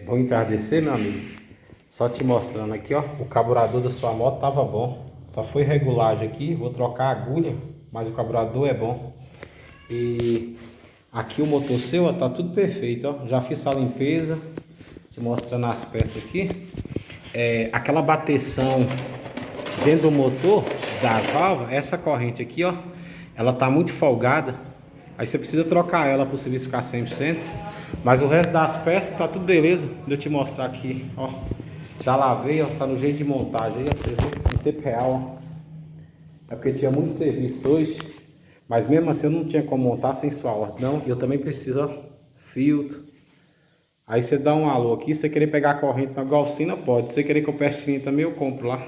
Bom entardecer, meu amigo. Só te mostrando aqui, ó. O carburador da sua moto tava bom. Só foi regulagem aqui. Vou trocar a agulha, mas o carburador é bom. E aqui o motor seu, ó, tá tudo perfeito, ó. Já fiz a limpeza. Te mostrando as peças aqui. Aquela bateção dentro do motor da válvula, essa corrente aqui, ó, ela tá muito folgada. Aí você precisa trocar ela para o serviço ficar 100%. Mas o resto das peças tá tudo beleza. Deixa eu te mostrar aqui, ó. Já lavei, ó, tá no jeito de montagem aí, ó, pra você ver, em tempo real, ó. É porque tinha muito serviço hoje, mas mesmo assim eu não tinha como montar sem sua ordem, não. E eu também preciso, ó, filtro. Aí você dá um alô aqui, se você querer pegar a corrente na golfina, pode. Se você querer que eu preste linha também, eu compro lá.